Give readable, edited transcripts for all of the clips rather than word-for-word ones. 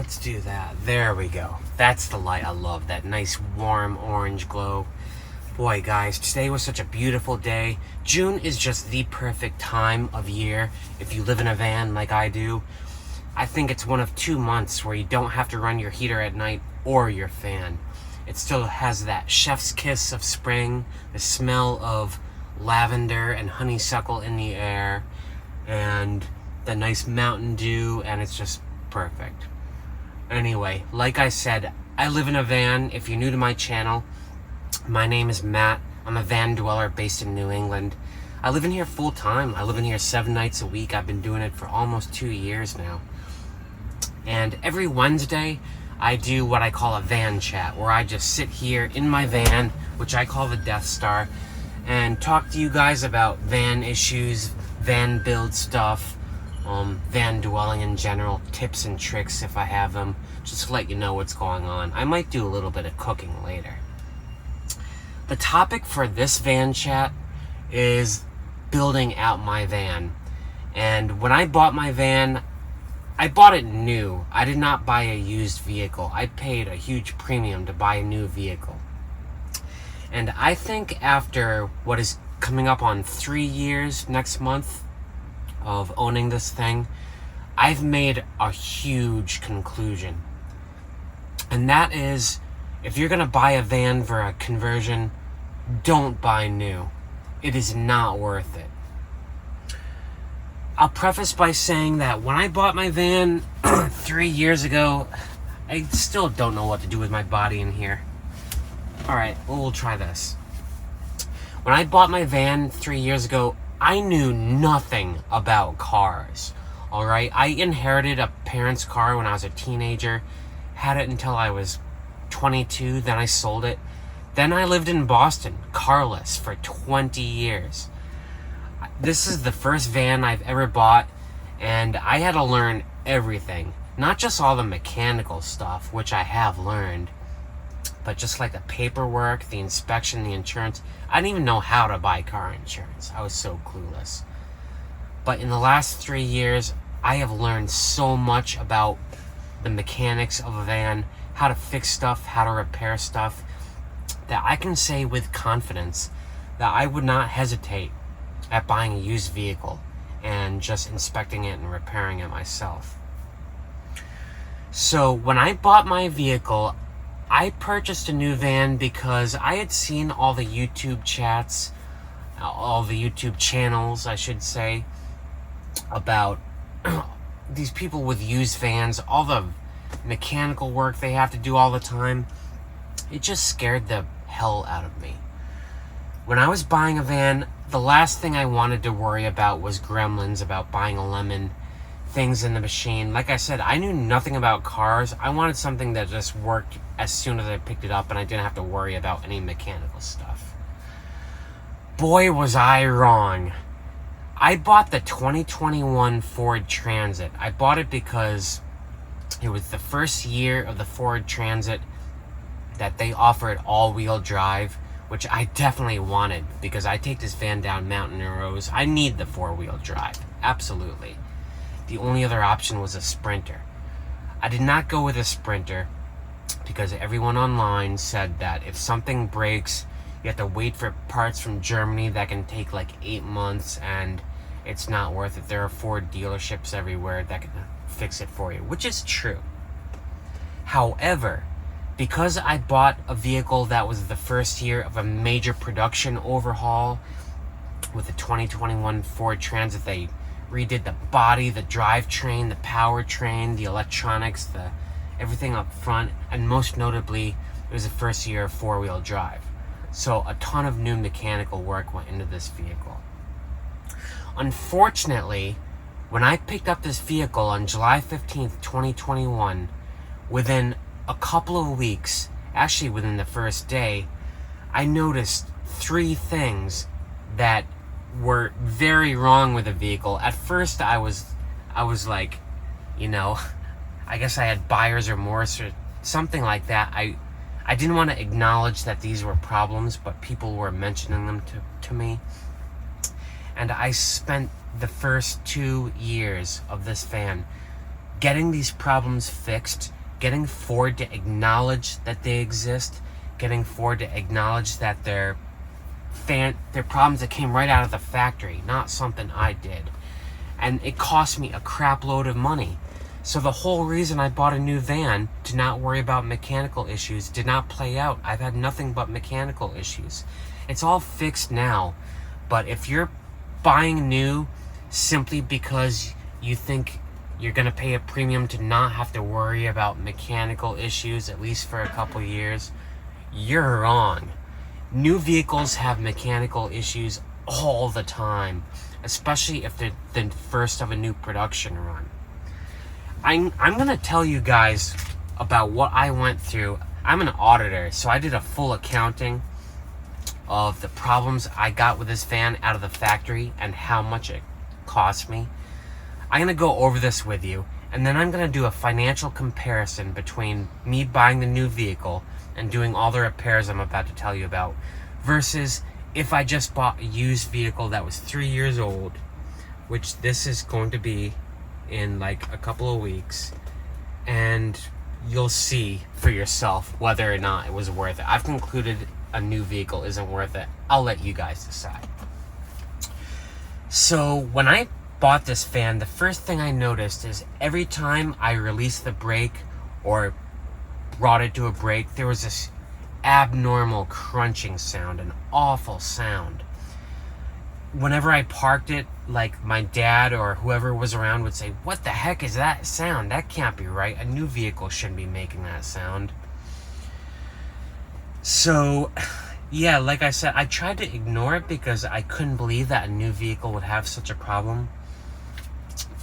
Let's do that. There we go. That's the light I love. That nice warm orange glow. Boy, guys, today was such a beautiful day. June is just the perfect time of year if you live in a van like I do. I think it's one of 2 months where you don't have to run your heater at night or your fan. It still has that chef's kiss of spring, the smell of lavender and honeysuckle in the air, and the nice Mountain Dew, and it's just perfect. Anyway, like I said, I live in a van. If you're new to my channel, my name is Matt. I'm a van dweller based in New England. I live in here full time. I live in here 7 nights a week. I've been doing it for almost 2 years now. And every Wednesday, I do what I call a van chat, where I just sit here in my van, which I call the Death Star, and talk to you guys about van issues, van build stuff, van dwelling in general, tips and tricks if I have them, just to let you know what's going on. I might do a little bit of cooking later. The topic for this van chat is building out my van. And when I bought my van, I bought it new. I did not buy a used vehicle. I paid a huge premium to buy a new vehicle. And I think after what is coming up on 3 years next month of owning this thing, I've made a huge conclusion. And that is, if you're going to buy a van for a conversion, don't buy new. It is not worth it. I'll preface by saying that when I bought my van 3 years ago, I still don't know what to do with my body in here. Alright, well, we'll try this. When I bought my van 3 years ago, I knew nothing about cars. Alright, I inherited a parent's car when I was a teenager, had it until I was 22, then I sold it. Then I lived in Boston, carless, for 20 years. This is the first van I've ever bought, and I had to learn everything. Not just all the mechanical stuff, which I have learned, but just like the paperwork, the inspection, the insurance. I didn't even know how to buy car insurance. I was so clueless. But in the last 3 years, I have learned so much about the mechanics of a van, how to fix stuff, how to repair stuff, that I can say with confidence that I would not hesitate at buying a used vehicle and just inspecting it and repairing it myself. So when I bought my vehicle, I purchased a new van because I had seen all the YouTube chats, all the YouTube channels, I should say, about these people with used vans, all the mechanical work they have to do all the time. It just scared the hell out of me. When I was buying a van, the last thing I wanted to worry about was gremlins, about buying a lemon, things in the machine. Like I said, I knew nothing about cars. I wanted something that just worked as soon as I picked it up and I didn't have to worry about any mechanical stuff. Boy, was I wrong. I bought the 2021 Ford Transit. I bought it because it was the first year of the Ford Transit that they offered all-wheel drive, which I definitely wanted because I take this van down mountain roads. I need the 4-wheel drive, absolutely. The only other option was a Sprinter. I did not go with a Sprinter because everyone online said that if something breaks, you have to wait for parts from Germany that can take like 8 months, and it's not worth it. There are Ford dealerships everywhere that can fix it for you, which is true. However, because I bought a vehicle that was the first year of a major production overhaul with the 2021 Ford Transit, they redid the body, the drivetrain, the powertrain, the electronics, everything up front, and most notably, it was the first year of 4-wheel drive. So a ton of new mechanical work went into this vehicle. Unfortunately, when I picked up this vehicle on July 15th, 2021, within a couple of weeks, actually within the first day, I noticed 3 things that were very wrong with the vehicle. At first, I was like, I guess I had buyer's remorse or something like that. I didn't want to acknowledge that these were problems, but people were mentioning them to me. And I spent the first 2 years of this van getting these problems fixed getting Ford to acknowledge that they exist, getting Ford to acknowledge that they're problems that came right out of the factory, not something I did. And it cost me a crap load of money. So the whole reason I bought a new van, to not worry about mechanical issues, did not play out. I've had nothing but mechanical issues. It's all fixed now. But if you're buying new simply because you think you're going to pay a premium to not have to worry about mechanical issues, at least for a couple years, you're wrong. New vehicles have mechanical issues all the time, especially if they're the first of a new production run. I'm going to tell you guys about what I went through. I'm an auditor, so I did a full accounting of the problems I got with this van out of the factory and how much it cost me. I'm going to go over this with you, and then I'm going to do a financial comparison between me buying the new vehicle and doing all the repairs I'm about to tell you about versus if I just bought a used vehicle that was 3 years old, which this is going to be in like a couple of weeks, and you'll see for yourself whether or not it was worth it. I've concluded a new vehicle isn't worth it. I'll let you guys decide. So when I bought this van, the first thing I noticed is every time I released the brake or brought it to a brake, there was this abnormal crunching sound, an awful sound. Whenever I parked it, like my dad or whoever was around would say, "What the heck is that sound? That can't be right. A new vehicle shouldn't be making that sound." So, yeah, like I said, I tried to ignore it because I couldn't believe that a new vehicle would have such a problem.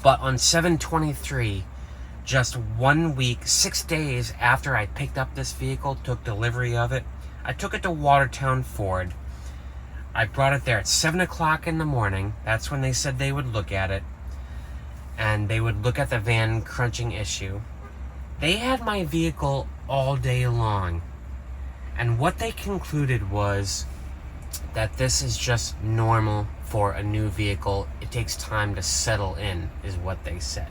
But on 7/23, just 1 week, 6 days after I picked up this vehicle, took delivery of it, I took it to Watertown Ford. I brought it there at 7 o'clock in the morning. That's when they said they would look at it. And they would look at the van crunching issue. They had my vehicle all day long. And what they concluded was that this is just normal for a new vehicle. It takes time to settle in, is what they said.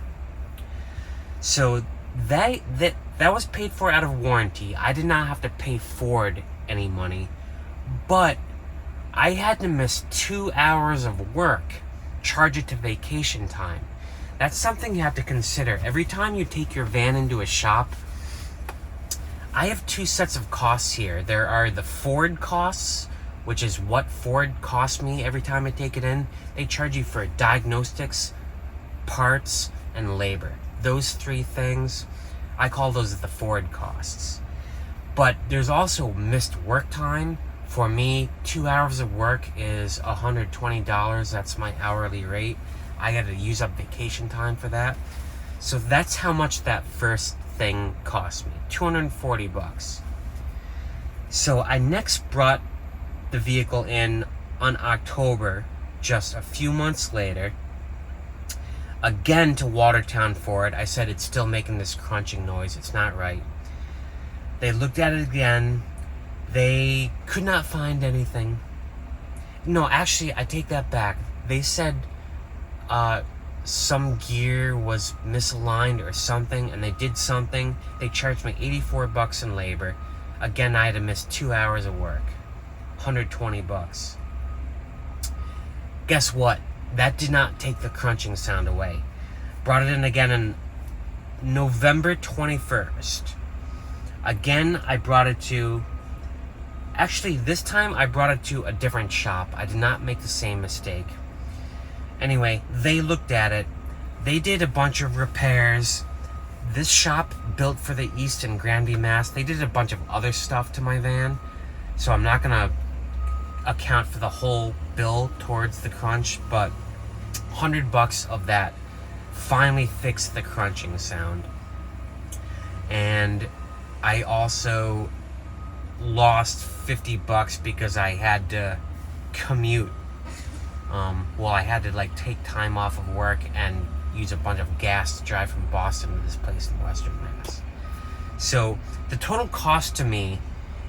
So that was paid for out of warranty. I did not have to pay Ford any money. But I had to miss 2 hours of work, charge it to vacation time. That's something you have to consider. Every time you take your van into a shop, I have two sets of costs here. There are the Ford costs, which is what Ford costs me every time I take it in. They charge you for diagnostics, parts, and labor. Those three things, I call those the Ford costs. But there's also missed work time. For me, 2 hours of work is $120. That's my hourly rate. I got to use up vacation time for that. So that's how much that first thing cost me, $240. So I next brought the vehicle in on October, just a few months later, again to Watertown Ford. I said it's still making this crunching noise. It's not right. They looked at it again. They could not find anything. No, actually, I take that back. They said some gear was misaligned or something, and they did something. They charged me $84 in labor. Again, I had to miss 2 hours of work. $120. Guess what? That did not take the crunching sound away. Brought it in again on November 21st. Again, I brought it to... Actually, this time I brought it to a different shop. I did not make the same mistake. Anyway, they looked at it. They did a bunch of repairs. This shop, built for the East in Granby, Mass., they did a bunch of other stuff to my van. So I'm not going to account for the whole bill towards the crunch, but $100 of that finally fixed the crunching sound. And I also lost $50 because I had to commute. I had to take time off of work and use a bunch of gas to drive from Boston to this place in Western Mass. So the total cost to me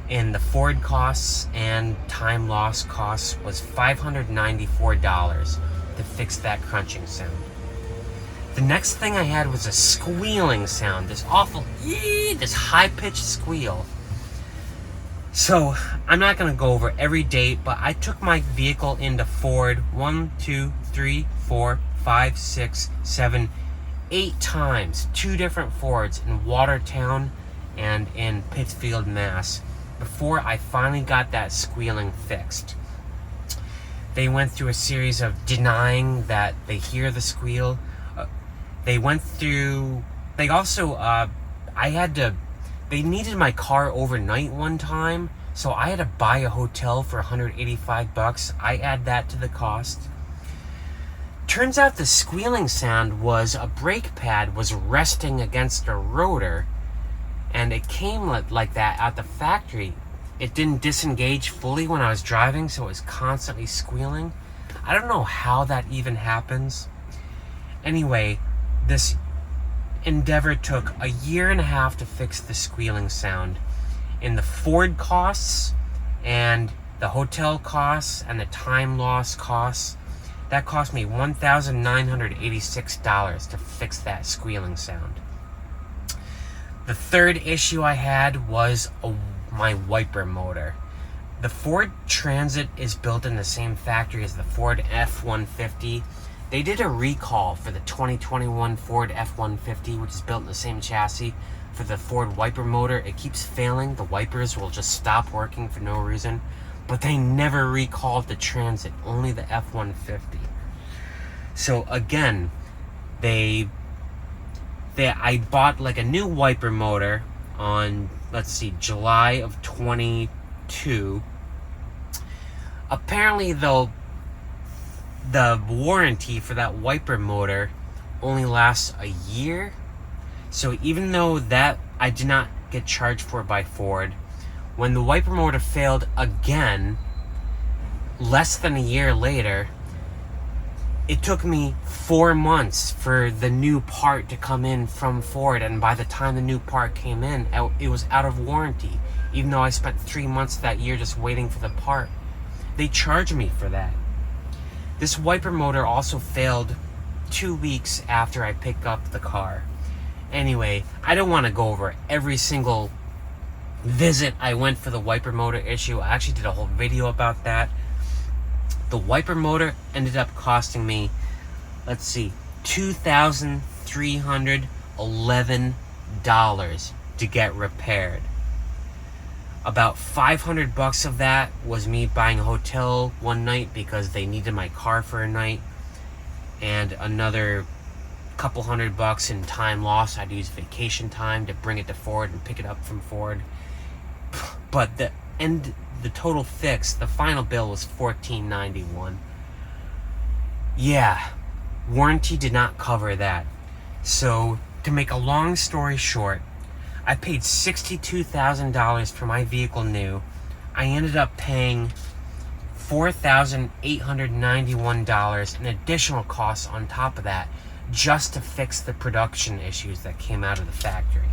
in the Ford costs and time loss costs was $594 to fix that crunching sound. The next thing I had was a squealing sound, this awful, this high-pitched squeal. So, I'm not going to go over every date, but I took my vehicle into Ford 1, 2, 3, 4, 5, 6, 7, 8 times. 2 different Fords in Watertown and in Pittsfield, Mass. Before I finally got that squealing fixed. They went through a series of denying that they hear the squeal. They needed my car overnight one time, so I had to buy a hotel for $185. I add that to the cost. Turns out the squealing sound was a brake pad was resting against a rotor, and it came like that at the factory. It didn't disengage fully when I was driving, so it was constantly squealing. I don't know how that even happens. Anyway, this endeavor took a year and a half to fix the squealing sound. In the Ford costs and the hotel costs and the time loss costs, that cost me $1,986 to fix that squealing sound. The third issue I had was my wiper motor. The Ford Transit is built in the same factory as the Ford F-150. They did a recall for the 2021 Ford F-150, which is built in the same chassis. For the Ford wiper motor, it keeps failing. The wipers will just stop working for no reason. But they never recalled the Transit, only the F-150. So again, I bought like a new wiper motor on, July of 22. Apparently, though, the warranty for that wiper motor only lasts a year. So even though that I did not get charged for by Ford, when the wiper motor failed again, less than a year later, it took me 4 months for the new part to come in from Ford, and by the time the new part came in, it was out of warranty, even though I spent 3 months that year just waiting for the part. They charged me for that. This wiper motor also failed 2 weeks after I picked up the car. Anyway, I don't want to go over every single visit I went for the wiper motor issue. I actually did a whole video about that. The wiper motor ended up costing me, $2,311 to get repaired. About $500 of that was me buying a hotel one night because they needed my car for a night, and another couple $100 in time lost. I'd use vacation time to bring it to Ford and pick it up from Ford. But the total fix, the final bill was $1,491. Yeah, warranty did not cover that. So, to make a long story short, I paid $62,000 for my vehicle new. I ended up paying $4,891 in additional costs on top of that, just to fix the production issues that came out of the factory.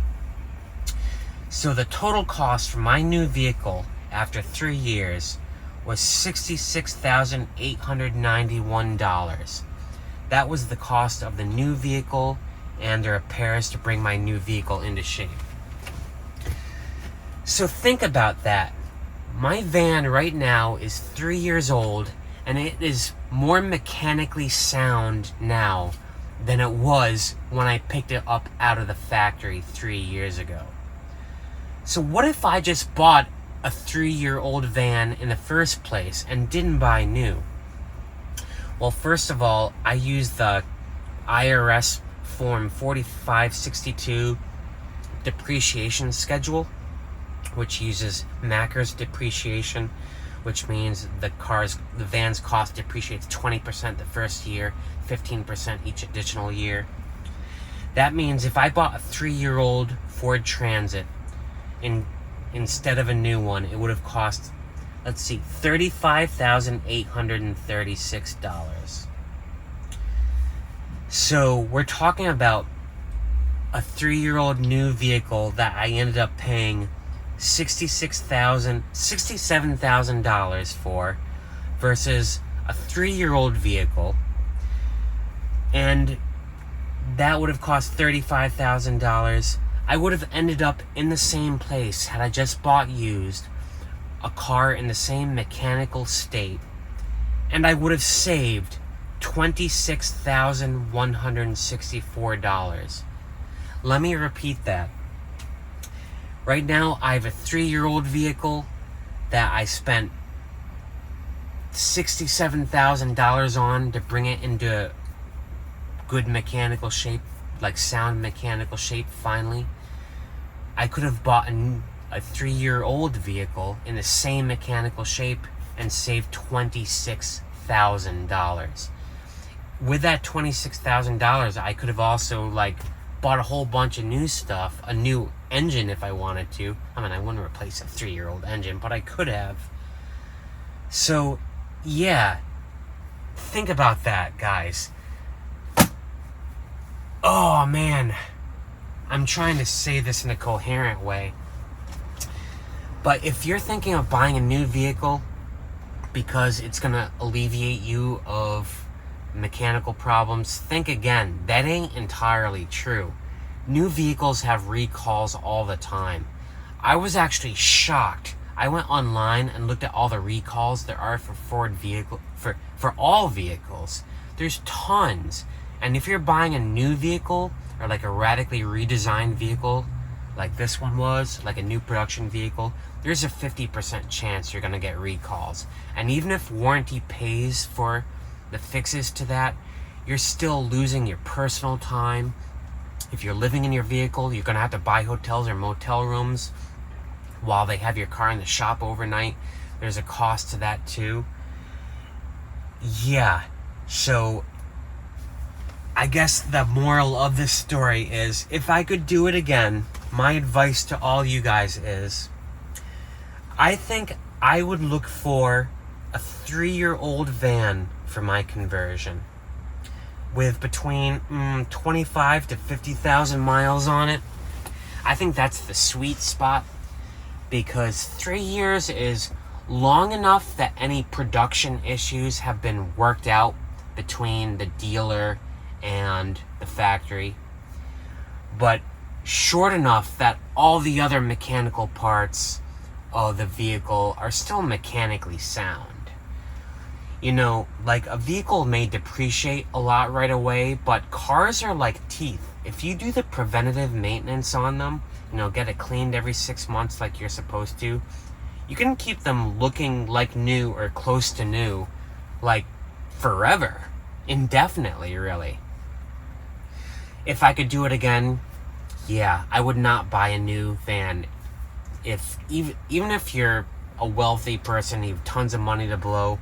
So the total cost for my new vehicle after 3 years was $66,891. That was the cost of the new vehicle and the repairs to bring my new vehicle into shape. So think about that. My van right now is 3 years old, and it is more mechanically sound now than it was when I picked it up out of the factory 3 years ago. So what if I just bought a 3-year-old van in the first place and didn't buy new? Well, first of all, I used the IRS Form 4562 depreciation schedule, which uses Macker's depreciation, which means the van's cost depreciates 20% the first year, 15% each additional year. That means if I bought a 3-year-old Ford Transit instead of a new one, it would have cost, $35,836. So we're talking about a 3-year-old new vehicle that I ended up paying $67,000 for versus a 3-year-old vehicle. And That would have cost $35,000. I would have ended up in the same place had I just bought used, a car in the same mechanical state, and I would have saved $26,164. Let me repeat that. Right now, I have a 3-year-old vehicle that I spent $67,000 on to bring it into good mechanical shape, like sound mechanical shape, finally. I could have bought a 3-year-old vehicle in the same mechanical shape and saved $26,000. With that $26,000, I could have also, like, bought a whole bunch of new stuff, a new engine if I wanted to. I mean, I wouldn't replace a 3-year-old engine, but I could have. So, yeah, think about that, guys. Oh, man. I'm trying to say this in a coherent way. But if you're thinking of buying a new vehicle because it's going to alleviate you of mechanical problems, think again. That ain't entirely true. New vehicles have recalls all the time. I was actually shocked. I went online and looked at all the recalls there are for Ford vehicle for all vehicles. There's tons. And if you're buying a new vehicle or like a radically redesigned vehicle like this one was, like a new production vehicle, there's a 50% chance you're going to get recalls. And even if warranty pays for the fixes to that, you're still losing your personal time. If you're living in your vehicle, you're going to have to buy hotels or motel rooms while they have your car in the shop overnight. There's a cost to that too. Yeah, so I guess the moral of this story is, if I could do it again, my advice to all you guys is, I think I would look for a 3-year-old van for my conversion with between 25 to 50,000 miles on it. I think that's the sweet spot, because 3 years is long enough that any production issues have been worked out between the dealer and the factory, but short enough that all the other mechanical parts of the vehicle are still mechanically sound. You know, like, a vehicle may depreciate a lot right away, but cars are like teeth. If you do the preventative maintenance on them, you know, get it cleaned every 6 months like you're supposed to, you can keep them looking like new or close to new, like, forever. Indefinitely, really. If I could do it again, yeah, I would not buy a new van. Even if you're a wealthy person, you have tons of money to blow,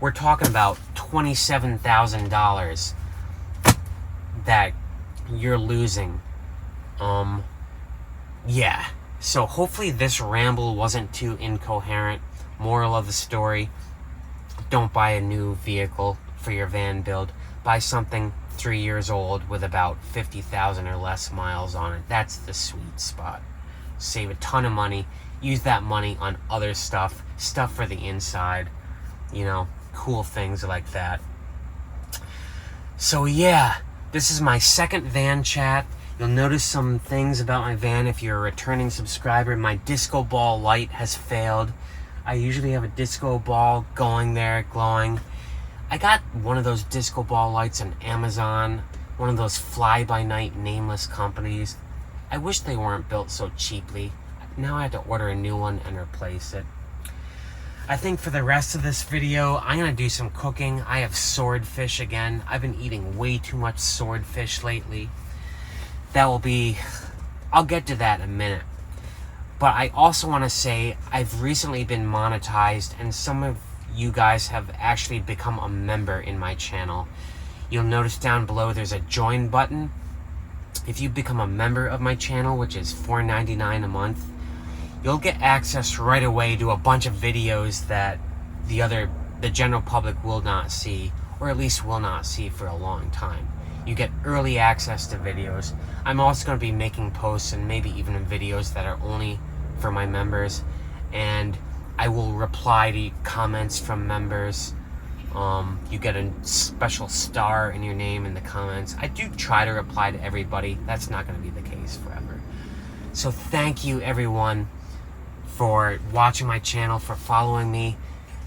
we're talking about $27,000 that you're losing. Yeah. So hopefully this ramble wasn't too incoherent. Moral of the story, don't buy a new vehicle for your van build. Buy something 3 years old with about 50,000 or less miles on it. That's the sweet spot. Save a ton of money. Use that money on other stuff for the inside, you know, cool things like that. So yeah, this is my second van chat. You'll notice some things about my van if you're a returning subscriber. My disco ball light has failed. I usually have a disco ball going there, glowing. I got one of those disco ball lights on Amazon, one of those fly-by-night nameless companies. I wish they weren't built so cheaply. Now I have to order a new one and replace it. I think for the rest of this video, I'm going to do some cooking. I have swordfish again. I've been eating way too much swordfish lately. I'll get to that in a minute. But I also want to say I've recently been monetized, and some of you guys have actually become a member in my channel. You'll notice down below there's a join button. If you become a member of my channel, which is $4.99 a month, you'll get access right away to a bunch of videos that the general public will not see, or at least will not see for a long time. You get early access to videos. I'm also going to be making posts and maybe even videos that are only for my members, and I will reply to comments from members You get a special star in your name in the comments. I do try to reply to everybody. That's not going to be the case forever. So thank you everyone for watching my channel, for following me.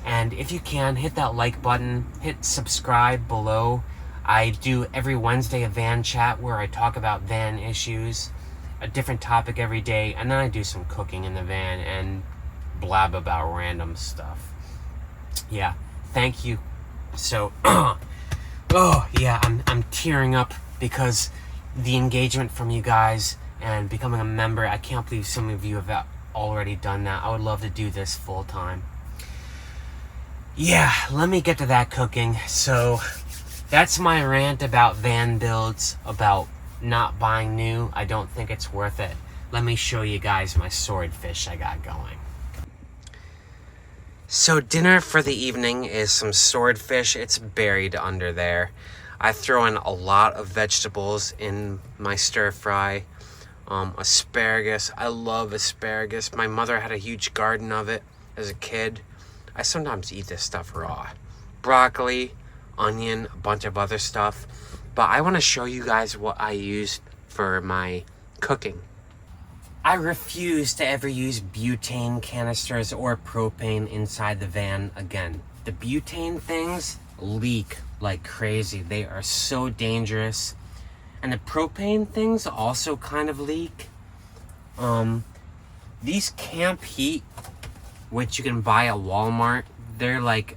And if you can, hit that like button, hit subscribe below. I do every Wednesday a van chat where I talk about van issues, a different topic every day, and then I do some cooking in the van and blab about random stuff. Yeah, thank you. So, oh yeah, I'm tearing up because the engagement from you guys and becoming a member. I can't believe some of you have already done that. I would love to do this full time. Yeah, let me get to that cooking. So that's my rant about van builds, about not buying new. I don't think it's worth it. Let me show you guys my swordfish I got going. So dinner for the evening is some swordfish. It's buried under there. I throw in a lot of vegetables in my stir fry. Asparagus. I love asparagus. My mother had a huge garden of it as a kid. I sometimes eat this stuff raw. Broccoli, onion, a bunch of other stuff. But I want to show you guys what I used for my cooking. I refuse to ever use butane canisters or propane inside the van again. The butane things leak like crazy. They are so dangerous. And the propane things also kind of leak. These Camp Heat, which you can buy at Walmart, they're like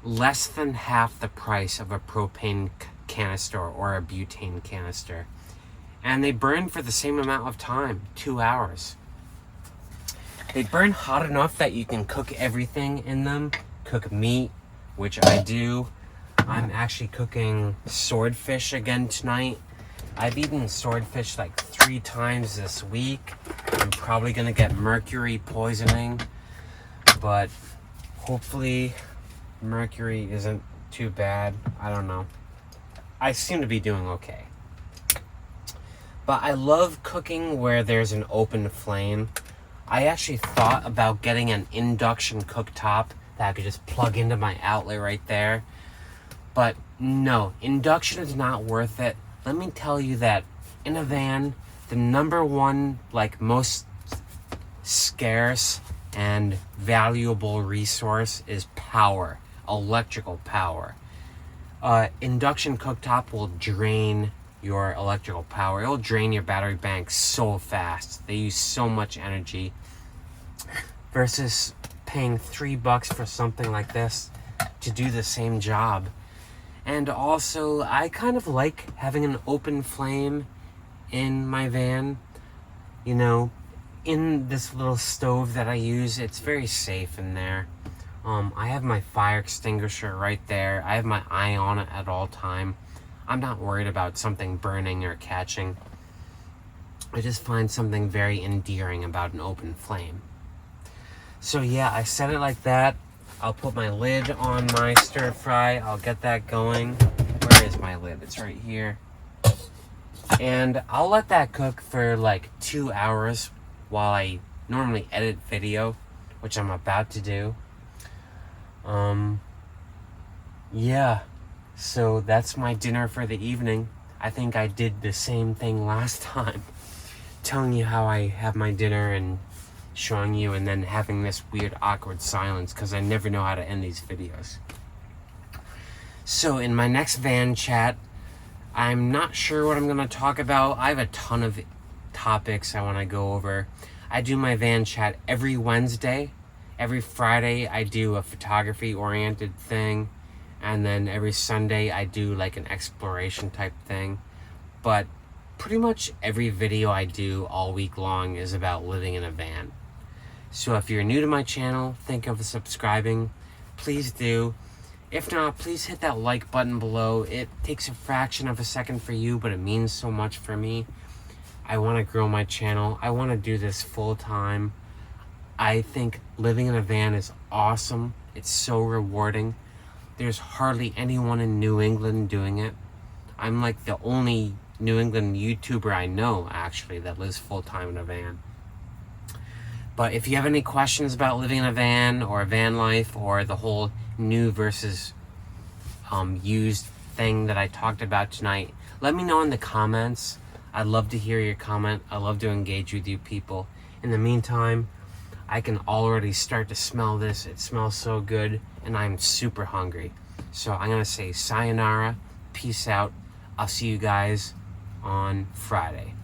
less than half the price of a propane canister or a butane canister. And they burn for the same amount of time, 2 hours. They burn hot enough that you can cook everything in them. Cook meat, which I do. I'm actually cooking swordfish again tonight. I've eaten swordfish like 3 times this week. I'm probably gonna get mercury poisoning, but hopefully mercury isn't too bad. I don't know. I seem to be doing okay. But I love cooking where there's an open flame. I actually thought about getting an induction cooktop that I could just plug into my outlet right there. But no, induction is not worth it. Let me tell you that in a van, the number one, like most scarce and valuable resource is power, electrical power. Induction cooktop will drain your electrical power. It'll drain your battery bank so fast. They use so much energy versus paying $3 for something like this to do the same job. And also, I kind of like having an open flame in my van. You know, in this little stove that I use, it's very safe in there. I have my fire extinguisher right there. I have my eye on it at all time. I'm not worried about something burning or catching. I just find something very endearing about an open flame. So yeah, I set it like that. I'll put my lid on my stir fry. I'll get that going. Where is my lid? It's right here. And I'll let that cook for like 2 hours while I normally edit video, which I'm about to do. Yeah. So that's my dinner for the evening. I think I did the same thing last time. Telling you how I have my dinner and showing you, and then having this weird awkward silence because I never know how to end these videos. So in my next van chat, I'm not sure what I'm going to talk about. I have a ton of topics I want to go over. I do my van chat every Wednesday. Every Friday I do a photography oriented thing. And then every Sunday I do like an exploration type thing. But pretty much every video I do all week long is about living in a van. So if you're new to my channel, think of subscribing. Please do. If not, please hit that like button below. It takes a fraction of a second for you, but it means so much for me. I want to grow my channel. I want to do this full time. I think living in a van is awesome. It's so rewarding. There's hardly anyone in New England doing it. I'm like the only New England YouTuber I know, actually, that lives full-time in a van. But if you have any questions about living in a van or van life or the whole new versus used thing that I talked about tonight, let me know in the comments. I'd love to hear your comment. I love to engage with you people. In the meantime, I can already start to smell this. It smells so good, and I'm super hungry. So I'm gonna say sayonara, peace out. I'll see you guys on Friday.